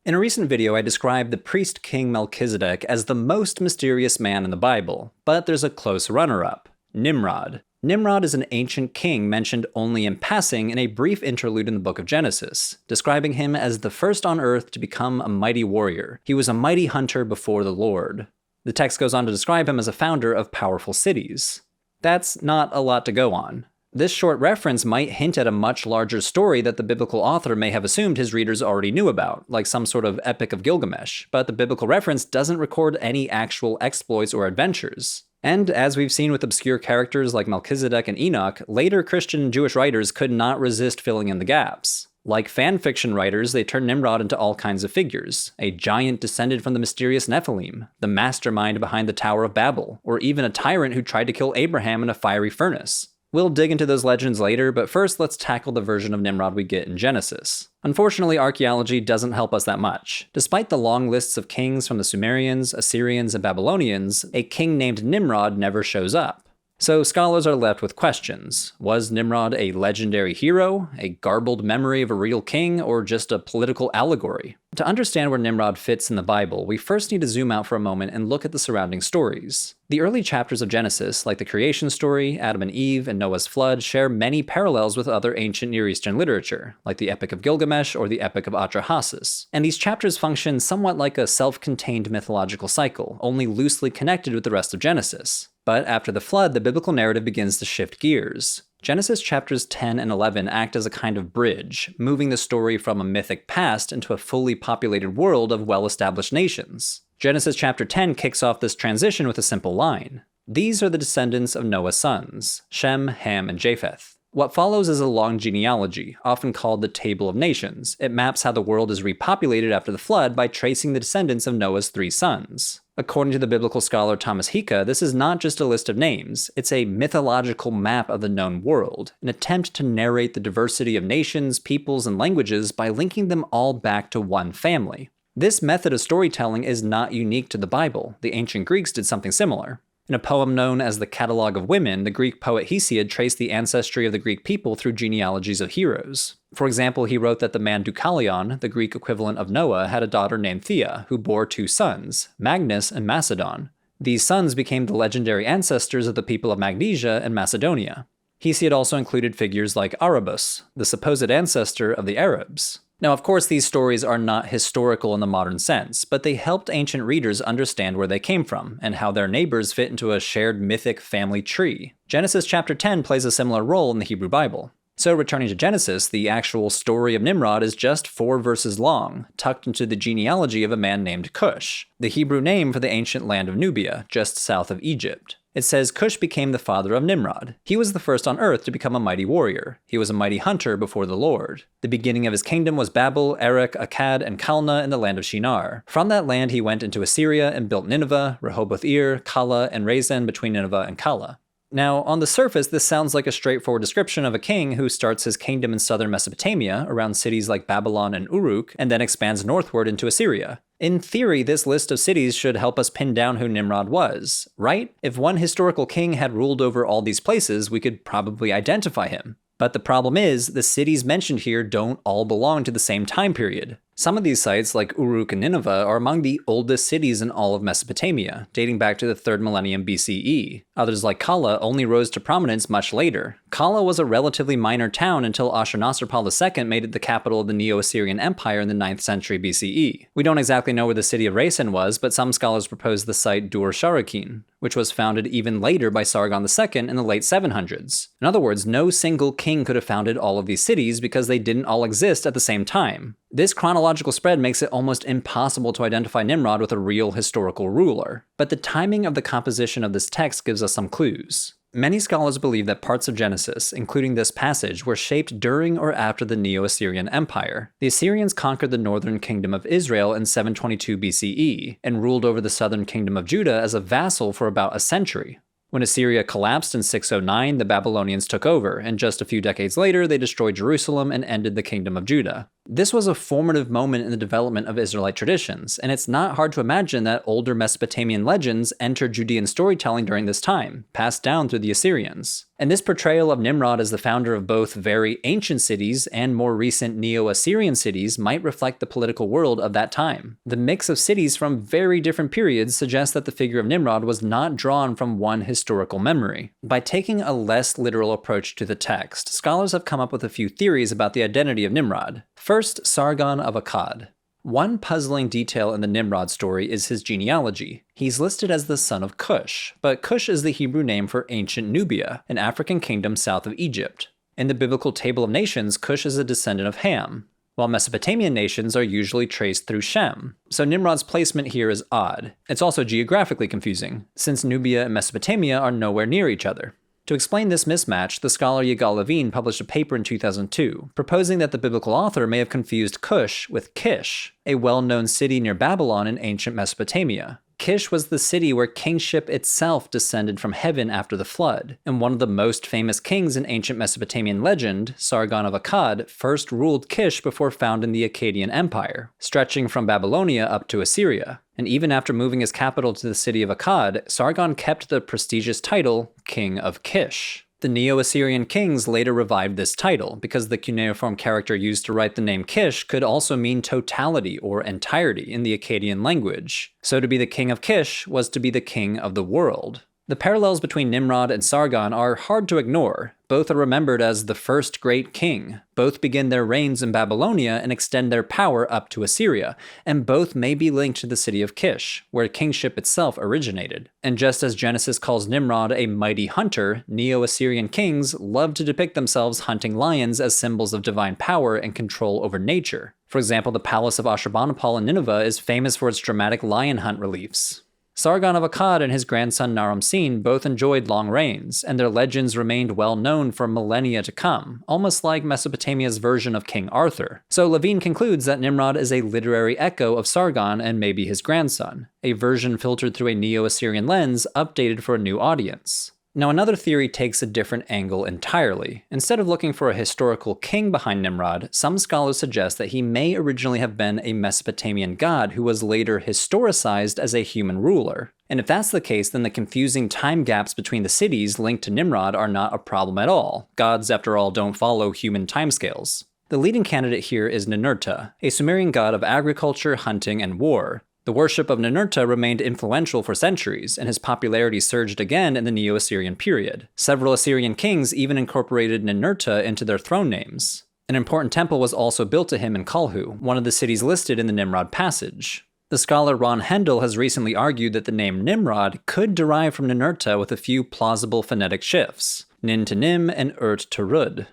In a recent video, I described the priest king Melchizedek as the most mysterious man in the Bible, but there's a close runner-up, Nimrod. Nimrod is an ancient king mentioned only in passing in a brief interlude in the book of Genesis, describing him as the first on earth to become a mighty warrior. He was a mighty hunter before the Lord. The text goes on to describe him as a founder of powerful cities. That's not a lot to go on. This short reference might hint at a much larger story that the biblical author may have assumed his readers already knew about, like some sort of Epic of Gilgamesh, but the biblical reference doesn't record any actual exploits or adventures. And as we've seen with obscure characters like Melchizedek and Enoch, later Christian and Jewish writers could not resist filling in the gaps. Like fanfiction writers, they turned Nimrod into all kinds of figures. A giant descended from the mysterious Nephilim, the mastermind behind the Tower of Babel, or even a tyrant who tried to kill Abraham in a fiery furnace. We'll dig into those legends later, but first let's tackle the version of Nimrod we get in Genesis. Unfortunately, archaeology doesn't help us that much. Despite the long lists of kings from the Sumerians, Assyrians, and Babylonians, a king named Nimrod never shows up. So scholars are left with questions. Was Nimrod a legendary hero, a garbled memory of a real king, or just a political allegory? To understand where Nimrod fits in the Bible, we first need to zoom out for a moment and look at the surrounding stories. The early chapters of Genesis, like the creation story, Adam and Eve, and Noah's flood, share many parallels with other ancient Near Eastern literature, like the Epic of Gilgamesh or the Epic of Atrahasis. And these chapters function somewhat like a self-contained mythological cycle, only loosely connected with the rest of Genesis. But after the flood, the biblical narrative begins to shift gears. Genesis chapters 10 and 11 act as a kind of bridge, moving the story from a mythic past into a fully populated world of well-established nations. Genesis chapter 10 kicks off this transition with a simple line. These are the descendants of Noah's sons, Shem, Ham, and Japheth. What follows is a long genealogy, often called the Table of Nations. It maps how the world is repopulated after the flood by tracing the descendants of Noah's 3 sons. According to the biblical scholar Thomas Hika, this is not just a list of names, it's a mythological map of the known world, an attempt to narrate the diversity of nations, peoples, and languages by linking them all back to one family. This method of storytelling is not unique to the Bible. The ancient Greeks did something similar. In a poem known as the Catalogue of Women, the Greek poet Hesiod traced the ancestry of the Greek people through genealogies of heroes. For example, he wrote that the man Deucalion, the Greek equivalent of Noah, had a daughter named Thea, who bore 2 sons, Magnus and Macedon. These sons became the legendary ancestors of the people of Magnesia and Macedonia. Hesiod also included figures like Arabus, the supposed ancestor of the Arabs. Now, of course, these stories are not historical in the modern sense, but they helped ancient readers understand where they came from, and how their neighbors fit into a shared mythic family tree. Genesis chapter 10 plays a similar role in the Hebrew Bible. So returning to Genesis, the actual story of Nimrod is just 4 verses long, tucked into the genealogy of a man named Cush, the Hebrew name for the ancient land of Nubia, just south of Egypt. It says Cush became the father of Nimrod. He was the first on earth to become a mighty warrior. He was a mighty hunter before the Lord. The beginning of his kingdom was Babel, Erech, Akkad, and Calneh in the land of Shinar. From that land he went into Assyria and built Nineveh, Rehoboth-ir, Calah, and Resen between Nineveh and Calah. Now, on the surface, this sounds like a straightforward description of a king who starts his kingdom in southern Mesopotamia, around cities like Babylon and Uruk, and then expands northward into Assyria. In theory, this list of cities should help us pin down who Nimrod was, right? If one historical king had ruled over all these places, we could probably identify him. But the problem is, the cities mentioned here don't all belong to the same time period. Some of these sites, like Uruk and Nineveh, are among the oldest cities in all of Mesopotamia, dating back to the 3rd millennium BCE. Others, like Calah, only rose to prominence much later. Calah was a relatively minor town until Ashurnasirpal II made it the capital of the Neo-Assyrian Empire in the 9th century BCE. We don't exactly know where the city of Resen was, but some scholars propose the site Dur-Sharrukin, which was founded even later by Sargon II in the late 700s. In other words, no single king could have founded all of these cities because they didn't all exist at the same time. This chronological spread makes it almost impossible to identify Nimrod with a real historical ruler. But the timing of the composition of this text gives us some clues. Many scholars believe that parts of Genesis, including this passage, were shaped during or after the Neo-Assyrian Empire. The Assyrians conquered the northern kingdom of Israel in 722 BCE, and ruled over the southern kingdom of Judah as a vassal for about a century. When Assyria collapsed in 609, the Babylonians took over, and just a few decades later, they destroyed Jerusalem and ended the kingdom of Judah. This was a formative moment in the development of Israelite traditions, and it's not hard to imagine that older Mesopotamian legends entered Judean storytelling during this time, passed down through the Assyrians. And this portrayal of Nimrod as the founder of both very ancient cities and more recent Neo-Assyrian cities might reflect the political world of that time. The mix of cities from very different periods suggests that the figure of Nimrod was not drawn from one historical memory. By taking a less literal approach to the text, scholars have come up with a few theories about the identity of Nimrod. First, Sargon of Akkad. One puzzling detail in the Nimrod story is his genealogy. He's listed as the son of Cush, but Cush is the Hebrew name for ancient Nubia, an African kingdom south of Egypt. In the biblical Table of Nations, Cush is a descendant of Ham, while Mesopotamian nations are usually traced through Shem. So Nimrod's placement here is odd. It's also geographically confusing, since Nubia and Mesopotamia are nowhere near each other. To explain this mismatch, the scholar Yigal Levine published a paper in 2002, proposing that the biblical author may have confused Cush with Kish, a well-known city near Babylon in ancient Mesopotamia. Kish was the city where kingship itself descended from heaven after the flood, and one of the most famous kings in ancient Mesopotamian legend, Sargon of Akkad, first ruled Kish before founding the Akkadian Empire, stretching from Babylonia up to Assyria. And even after moving his capital to the city of Akkad, Sargon kept the prestigious title, King of Kish. The Neo-Assyrian kings later revived this title, because the cuneiform character used to write the name Kish could also mean totality or entirety in the Akkadian language. So to be the king of Kish was to be the king of the world. The parallels between Nimrod and Sargon are hard to ignore. Both are remembered as the first great king. Both begin their reigns in Babylonia and extend their power up to Assyria, and both may be linked to the city of Kish, where kingship itself originated. And just as Genesis calls Nimrod a mighty hunter, Neo-Assyrian kings love to depict themselves hunting lions as symbols of divine power and control over nature. For example, the palace of Ashurbanipal in Nineveh is famous for its dramatic lion hunt reliefs. Sargon of Akkad and his grandson Naram-Sin both enjoyed long reigns, and their legends remained well known for millennia to come, almost like Mesopotamia's version of King Arthur. So Levine concludes that Nimrod is a literary echo of Sargon and maybe his grandson, a version filtered through a Neo-Assyrian lens updated for a new audience. Now, another theory takes a different angle entirely. Instead of looking for a historical king behind Nimrod, some scholars suggest that he may originally have been a Mesopotamian god who was later historicized as a human ruler. And if that's the case, then the confusing time gaps between the cities linked to Nimrod are not a problem at all. Gods, after all, don't follow human timescales. The leading candidate here is Ninurta, a Sumerian god of agriculture, hunting, and war. The worship of Ninurta remained influential for centuries, and his popularity surged again in the Neo-Assyrian period. Several Assyrian kings even incorporated Ninurta into their throne names. An important temple was also built to him in Kalhu, one of the cities listed in the Nimrod passage. The scholar Ron Hendel has recently argued that the name Nimrod could derive from Ninurta with a few plausible phonetic shifts, Nin to Nim and Urt to Rud.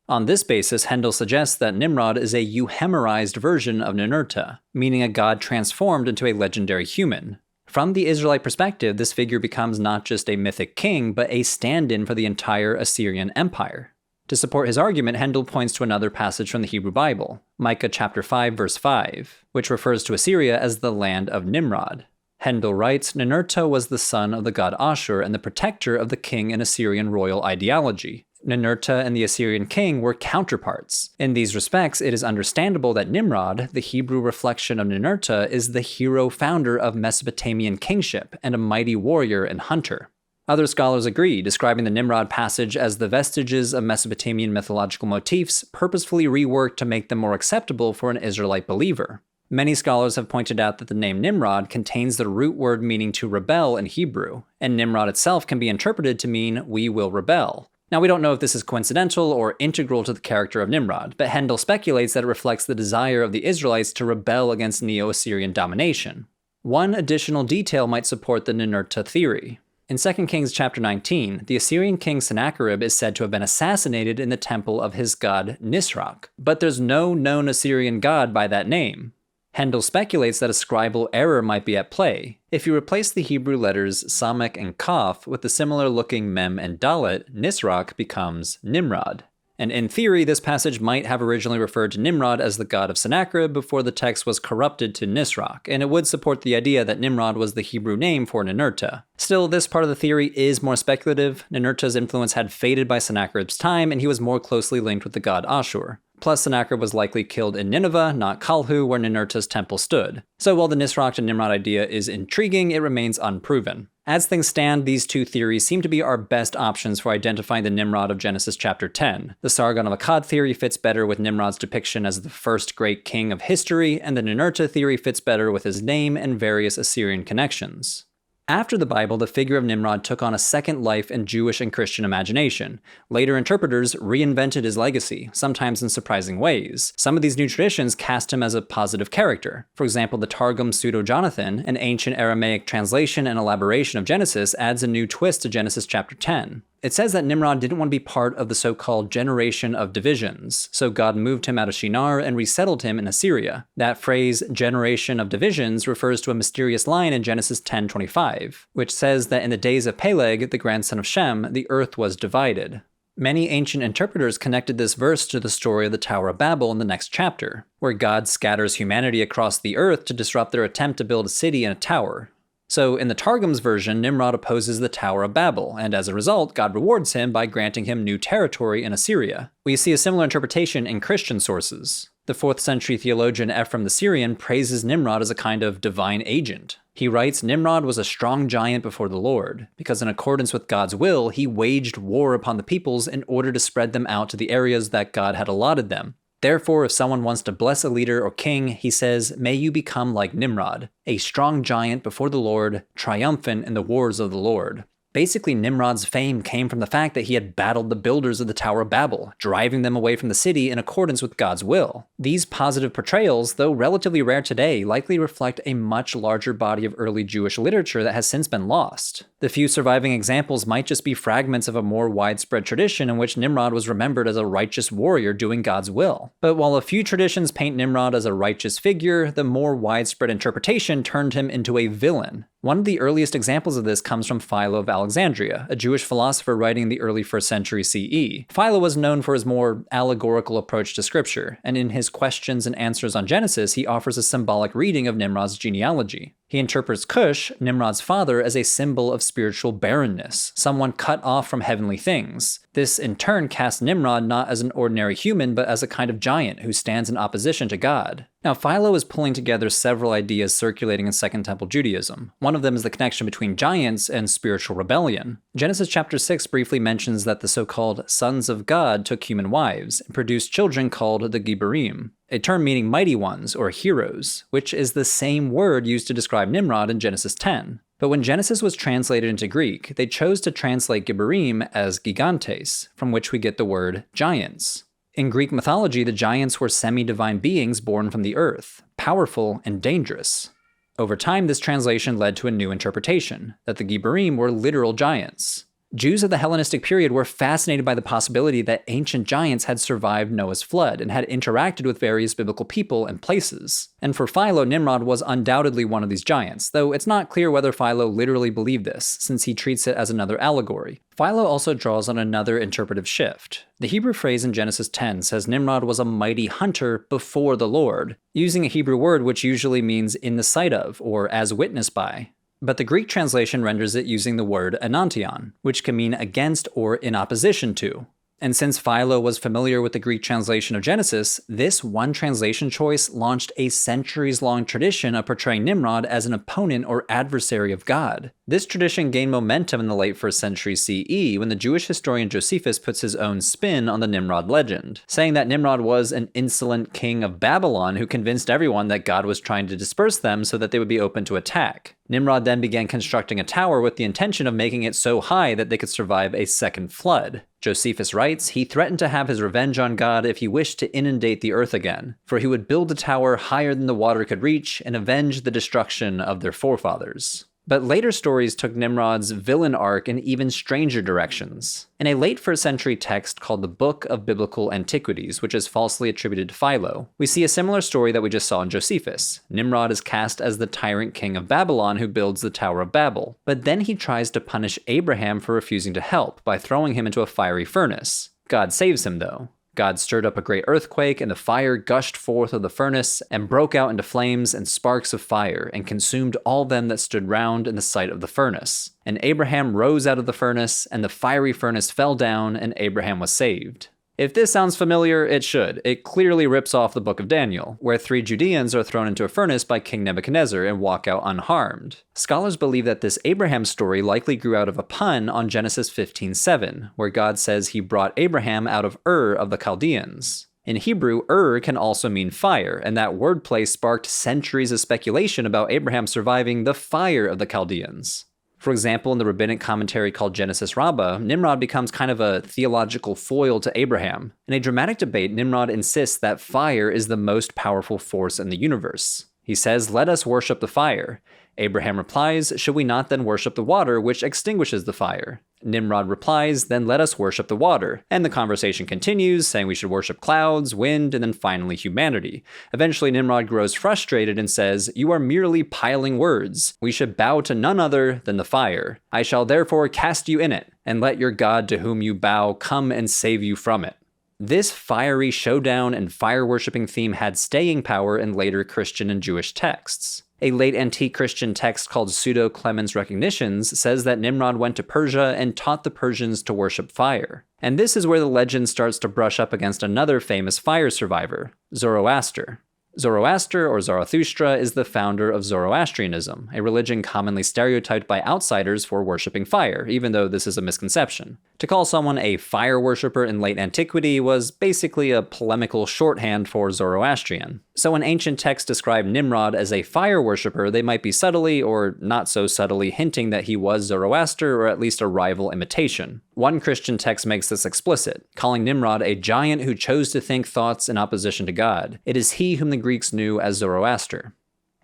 On this basis, Hendel suggests that Nimrod is a euhemerized version of Ninurta, meaning a god transformed into a legendary human. From the Israelite perspective, this figure becomes not just a mythic king, but a stand-in for the entire Assyrian Empire. To support his argument, Hendel points to another passage from the Hebrew Bible, Micah chapter 5, verse 5, which refers to Assyria as the land of Nimrod. Hendel writes, Ninurta was the son of the god Ashur and the protector of the king in Assyrian royal ideology. Ninurta and the Assyrian king were counterparts. In these respects, it is understandable that Nimrod, the Hebrew reflection of Ninurta, is the hero founder of Mesopotamian kingship and a mighty warrior and hunter. Other scholars agree, describing the Nimrod passage as the vestiges of Mesopotamian mythological motifs purposefully reworked to make them more acceptable for an Israelite believer. Many scholars have pointed out that the name Nimrod contains the root word meaning to rebel in Hebrew, and Nimrod itself can be interpreted to mean we will rebel. Now, we don't know if this is coincidental or integral to the character of Nimrod, but Hendel speculates that it reflects the desire of the Israelites to rebel against Neo-Assyrian domination. One additional detail might support the Ninurta Theory. In 2 Kings chapter 19, the Assyrian king Sennacherib is said to have been assassinated in the temple of his god Nisroch, but there's no known Assyrian god by that name. Hendel speculates that a scribal error might be at play. If you replace the Hebrew letters Samek and Kaf with the similar-looking Mem and Dalet, Nisroch becomes Nimrod. And in theory, this passage might have originally referred to Nimrod as the god of Sennacherib before the text was corrupted to Nisroch, and it would support the idea that Nimrod was the Hebrew name for Ninurta. Still, this part of the theory is more speculative. Ninurta's influence had faded by Sennacherib's time, and he was more closely linked with the god Ashur. Plus, Sennacherib was likely killed in Nineveh, not Kalhu, where Ninurta's temple stood. So while the Nisroch and Nimrod idea is intriguing, it remains unproven. As things stand, these two theories seem to be our best options for identifying the Nimrod of Genesis chapter 10. The Sargon of Akkad theory fits better with Nimrod's depiction as the first great king of history, and the Ninurta theory fits better with his name and various Assyrian connections. After the Bible, the figure of Nimrod took on a second life in Jewish and Christian imagination. Later interpreters reinvented his legacy, sometimes in surprising ways. Some of these new traditions cast him as a positive character. For example, the Targum Pseudo-Jonathan, an ancient Aramaic translation and elaboration of Genesis, adds a new twist to Genesis chapter 10. It says that Nimrod didn't want to be part of the so-called generation of divisions, so God moved him out of Shinar and resettled him in Assyria. That phrase, generation of divisions, refers to a mysterious line in Genesis 10:25, which says that in the days of Peleg, the grandson of Shem, the earth was divided. Many ancient interpreters connected this verse to the story of the Tower of Babel in the next chapter, where God scatters humanity across the earth to disrupt their attempt to build a city and a tower. So in the Targum's version, Nimrod opposes the Tower of Babel, and as a result, God rewards him by granting him new territory in Assyria. We see a similar interpretation in Christian sources. The 4th century theologian Ephraim the Syrian praises Nimrod as a kind of divine agent. He writes, Nimrod was a strong giant before the Lord, because in accordance with God's will, he waged war upon the peoples in order to spread them out to the areas that God had allotted them. Therefore, if someone wants to bless a leader or king, he says, may you become like Nimrod, a strong giant before the Lord, triumphant in the wars of the Lord. Basically, Nimrod's fame came from the fact that he had battled the builders of the Tower of Babel, driving them away from the city in accordance with God's will. These positive portrayals, though relatively rare today, likely reflect a much larger body of early Jewish literature that has since been lost. The few surviving examples might just be fragments of a more widespread tradition in which Nimrod was remembered as a righteous warrior doing God's will. But while a few traditions paint Nimrod as a righteous figure, the more widespread interpretation turned him into a villain. One of the earliest examples of this comes from Philo of Alexandria, a Jewish philosopher writing in the early 1st century CE. Philo was known for his more allegorical approach to scripture, and in his questions and answers on Genesis, he offers a symbolic reading of Nimrod's genealogy. He interprets Cush, Nimrod's father, as a symbol of spiritual barrenness, someone cut off from heavenly things. This, in turn, casts Nimrod not as an ordinary human, but as a kind of giant who stands in opposition to God. Now, Philo is pulling together several ideas circulating in Second Temple Judaism. One of them is the connection between giants and spiritual rebellion. Genesis chapter 6 briefly mentions that the so-called sons of God took human wives and produced children called the Gibborim, a term meaning mighty ones or heroes, which is the same word used to describe Nimrod in Genesis 10. But when Genesis was translated into Greek, they chose to translate Gibborim as gigantes, from which we get the word giants. In Greek mythology, the giants were semi-divine beings born from the earth, powerful and dangerous. Over time, this translation led to a new interpretation, that the Gibborim were literal giants. Jews of the Hellenistic period were fascinated by the possibility that ancient giants had survived Noah's flood and had interacted with various biblical people and places. And for Philo, Nimrod was undoubtedly one of these giants, though it's not clear whether Philo literally believed this, since he treats it as another allegory. Philo also draws on another interpretive shift. The Hebrew phrase in Genesis 10 says Nimrod was a mighty hunter before the Lord, using a Hebrew word which usually means in the sight of, or as witnessed by. But the Greek translation renders it using the word enantion, which can mean against or in opposition to. And since Philo was familiar with the Greek translation of Genesis, this one translation choice launched a centuries-long tradition of portraying Nimrod as an opponent or adversary of God. This tradition gained momentum in the late 1st century CE when the Jewish historian Josephus puts his own spin on the Nimrod legend, saying that Nimrod was an insolent king of Babylon who convinced everyone that God was trying to disperse them so that they would be open to attack. Nimrod then began constructing a tower with the intention of making it so high that they could survive a second flood. Josephus writes, he threatened to have his revenge on God if he wished to inundate the earth again, for he would build a tower higher than the water could reach and avenge the destruction of their forefathers. But later stories took Nimrod's villain arc in even stranger directions. In a late 1st century text called the Book of Biblical Antiquities, which is falsely attributed to Philo, we see a similar story that we just saw in Josephus. Nimrod is cast as the tyrant king of Babylon who builds the Tower of Babel, but then he tries to punish Abraham for refusing to help by throwing him into a fiery furnace. God saves him though. God stirred up a great earthquake, and the fire gushed forth of the furnace, and broke out into flames and sparks of fire, and consumed all them that stood round in the sight of the furnace. And Abraham rose out of the furnace, and the fiery furnace fell down, and Abraham was saved. If this sounds familiar, it should. It clearly rips off the Book of Daniel, where 3 Judeans are thrown into a furnace by King Nebuchadnezzar and walk out unharmed. Scholars believe that this Abraham story likely grew out of a pun on Genesis 15:7, where God says he brought Abraham out of Ur of the Chaldeans. In Hebrew, Ur can also mean fire, and that wordplay sparked centuries of speculation about Abraham surviving the fire of the Chaldeans. For example, in the rabbinic commentary called Genesis Rabbah, Nimrod becomes kind of a theological foil to Abraham. In a dramatic debate, Nimrod insists that fire is the most powerful force in the universe. He says, "Let us worship the fire." Abraham replies, "Should we not then worship the water which extinguishes the fire?" Nimrod replies, "Then let us worship the water." And the conversation continues, saying we should worship clouds, wind, and then finally humanity. Eventually, Nimrod grows frustrated and says, "You are merely piling words. We should bow to none other than the fire. I shall therefore cast you in it, and let your God to whom you bow come and save you from it." This fiery showdown and fire-worshipping theme had staying power in later Christian and Jewish texts. A late antique Christian text called Pseudo-Clemens Recognitions says that Nimrod went to Persia and taught the Persians to worship fire. And this is where the legend starts to brush up against another famous fire survivor, Zoroaster. Zoroaster, or Zarathustra, is the founder of Zoroastrianism, a religion commonly stereotyped by outsiders for worshipping fire, even though this is a misconception. To call someone a fire worshipper in late antiquity was basically a polemical shorthand for Zoroastrian. So when ancient texts describe Nimrod as a fire worshipper, they might be subtly, or not so subtly, hinting that he was Zoroaster, or at least a rival imitation. One Christian text makes this explicit, calling Nimrod a giant who chose to think thoughts in opposition to God. It is he whom the Greeks knew as Zoroaster.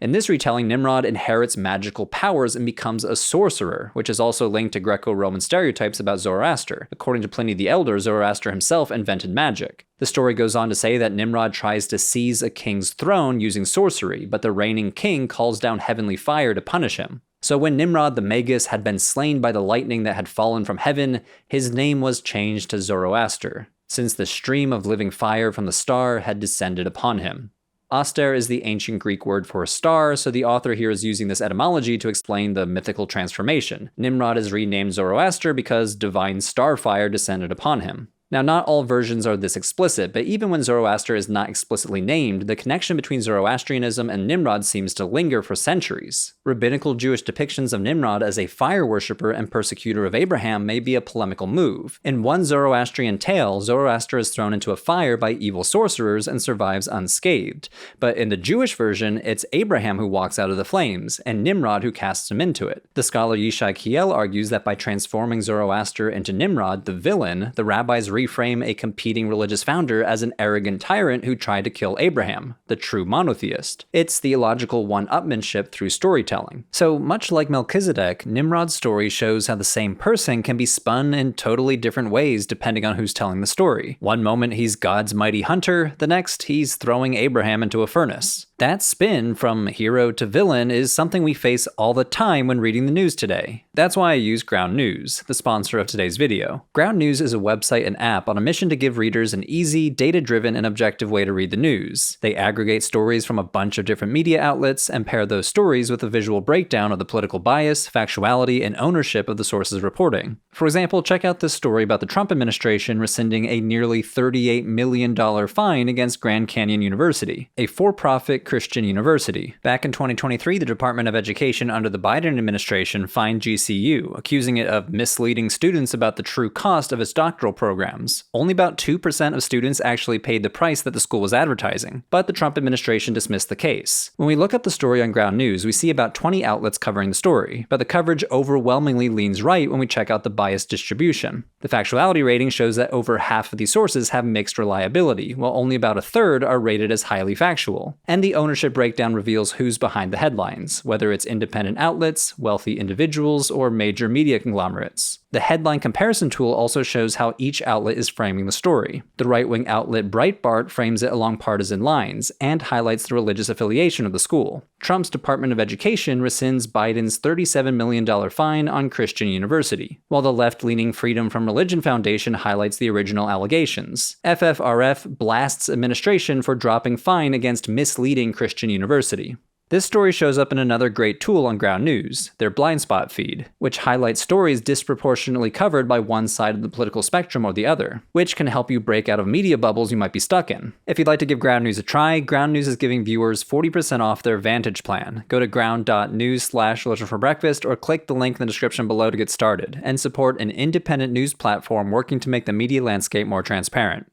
In this retelling, Nimrod inherits magical powers and becomes a sorcerer, which is also linked to Greco-Roman stereotypes about Zoroaster. According to Pliny the Elder, Zoroaster himself invented magic. The story goes on to say that Nimrod tries to seize a king's throne using sorcery, but the reigning king calls down heavenly fire to punish him. So when Nimrod the Magus had been slain by the lightning that had fallen from heaven, his name was changed to Zoroaster, since the stream of living fire from the star had descended upon him. Aster is the ancient Greek word for a star, so the author here is using this etymology to explain the mythical transformation. Nimrod is renamed Zoroaster because divine starfire descended upon him. Now, not all versions are this explicit, but even when Zoroaster is not explicitly named, the connection between Zoroastrianism and Nimrod seems to linger for centuries. Rabbinical Jewish depictions of Nimrod as a fire worshipper and persecutor of Abraham may be a polemical move. In one Zoroastrian tale, Zoroaster is thrown into a fire by evil sorcerers and survives unscathed. But in the Jewish version, it's Abraham who walks out of the flames, and Nimrod who casts him into it. The scholar Yishai Kiel argues that by transforming Zoroaster into Nimrod, the villain, the rabbis reframe a competing religious founder as an arrogant tyrant who tried to kill Abraham, the true monotheist. It's theological one-upmanship through storytelling. So much like Melchizedek, Nimrod's story shows how the same person can be spun in totally different ways depending on who's telling the story. One moment he's God's mighty hunter, the next he's throwing Abraham into a furnace. That spin from hero to villain is something we face all the time when reading the news today. That's why I use Ground News, the sponsor of today's video. Ground News is a website and app on a mission to give readers an easy, data-driven, and objective way to read the news. They aggregate stories from a bunch of different media outlets and pair those stories with a visual breakdown of the political bias, factuality, and ownership of the sources reporting. For example, check out this story about the Trump administration rescinding a nearly $38 million fine against Grand Canyon University, a for-profit Christian university. Back in 2023, the Department of Education under the Biden administration fined GCU, accusing it of misleading students about the true cost of its doctoral programs. Only about 2% of students actually paid the price that the school was advertising, but the Trump administration dismissed the case. When we look up the story on Ground News, we see about 20 outlets covering the story, but the coverage overwhelmingly leans right when we check out the biased distribution. The factuality rating shows that over half of these sources have mixed reliability, while only about a third are rated as highly factual. And the ownership breakdown reveals who's behind the headlines, whether it's independent outlets, wealthy individuals, or major media conglomerates. The headline comparison tool also shows how each outlet is framing the story. The right-wing outlet Breitbart frames it along partisan lines and highlights the religious affiliation of the school. Trump's Department of Education rescinds Biden's $37 million fine on Christian University, while the left-leaning Freedom from Religion Foundation highlights the original allegations. FFRF blasts administration for dropping fine against misleading Christian University. This story shows up in another great tool on Ground News, their blind spot feed, which highlights stories disproportionately covered by one side of the political spectrum or the other, which can help you break out of media bubbles you might be stuck in. If you'd like to give Ground News a try, Ground News is giving viewers 40% off their Vantage plan. Go to ground.news/religion for breakfast or click the link in the description below to get started, and support an independent news platform working to make the media landscape more transparent.